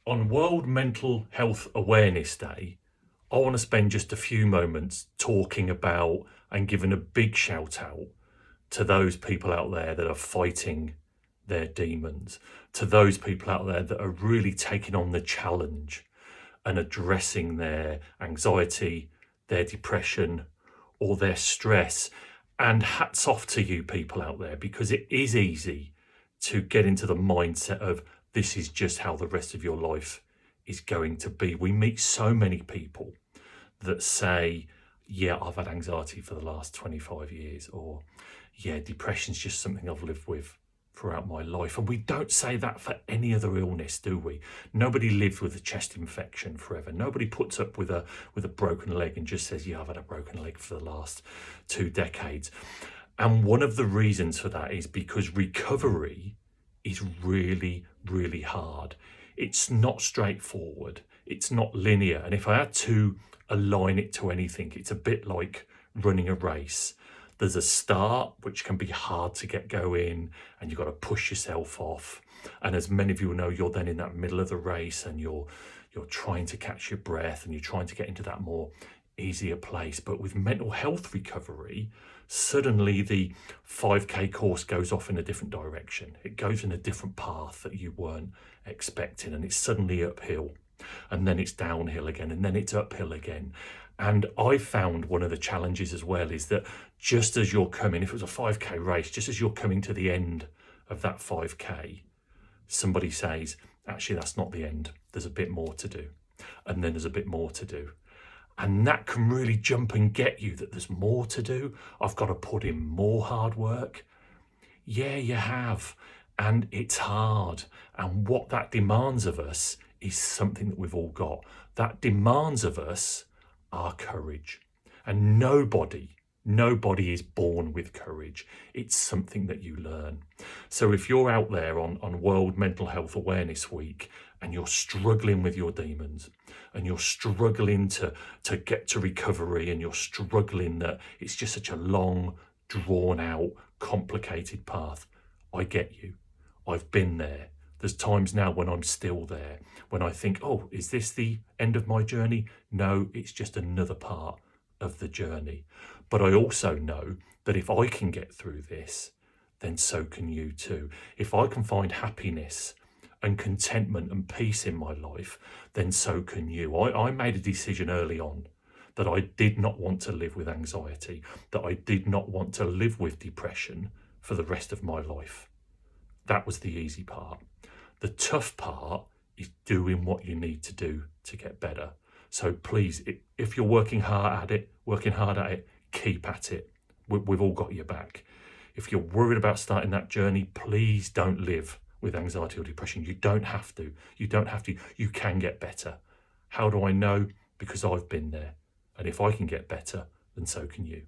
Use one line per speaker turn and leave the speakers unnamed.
On World Mental Health Awareness Day, I want to spend just a few moments talking about and giving a big shout out to those people out there that are fighting their demons, to those people out there that are really taking on the challenge and addressing their anxiety, their depression, or their stress. And hats off to you people out there, because it is easy to get into the mindset of this is just how the rest of your life is going to be. We meet so many people that say, yeah, I've had anxiety for the last 25 years, or yeah, depression's just something I've lived with throughout my life. And we don't say that for any other illness, do we? Nobody lives with a chest infection forever. Nobody puts up with a broken leg and just says, yeah, I've had a broken leg for the last 2 decades. And one of the reasons for that is because recovery is really, really hard. It's not straightforward. It's not linear. And if I had to align it to anything, it's a bit like running a race. There's a start, which can be hard to get going, and you've got to push yourself off. And as many of you know, you're then in that middle of the race and you're trying to catch your breath and you're trying to get into that more easier place. But with mental health recovery, suddenly the 5K course goes off in a different direction. It goes in a different path that you weren't expecting, and it's suddenly uphill, and then it's downhill again, and then it's uphill again. And I found one of the challenges as well is that just as you're coming, if it was a 5K race, just as you're coming to the end of that 5K, somebody says, actually, that's not the end. There's a bit more to do. And then there's a bit more to do. And that can really jump and get you, that there's more to do. I've got to put in more hard work. Yeah, you have. And it's hard. And what that demands of us is something that we've all got. That demands of us our courage. And nobody is born with courage. It's something that you learn. So if you're out there on World Mental Health Awareness Week and you're struggling with your demons, and you're struggling to get to recovery, and you're struggling that it's just such a long, drawn out, complicated path, I get you. I've been there. There's times now when I'm still there, when I think, oh, is this the end of my journey? No, it's just another part of the journey. But I also know that if I can get through this, then so can you too. If I can find happiness and contentment and peace in my life, then so can you. I made a decision early on that I did not want to live with anxiety, that I did not want to live with depression for the rest of my life. That was the easy part. The tough part is doing what you need to do to get better. So please, if you're working hard at it, keep at it. We've all got your back. If you're worried about starting that journey, please don't live with anxiety or depression. You don't have to. You don't have to. You can get better. How do I know? Because I've been there. And if I can get better, then so can you.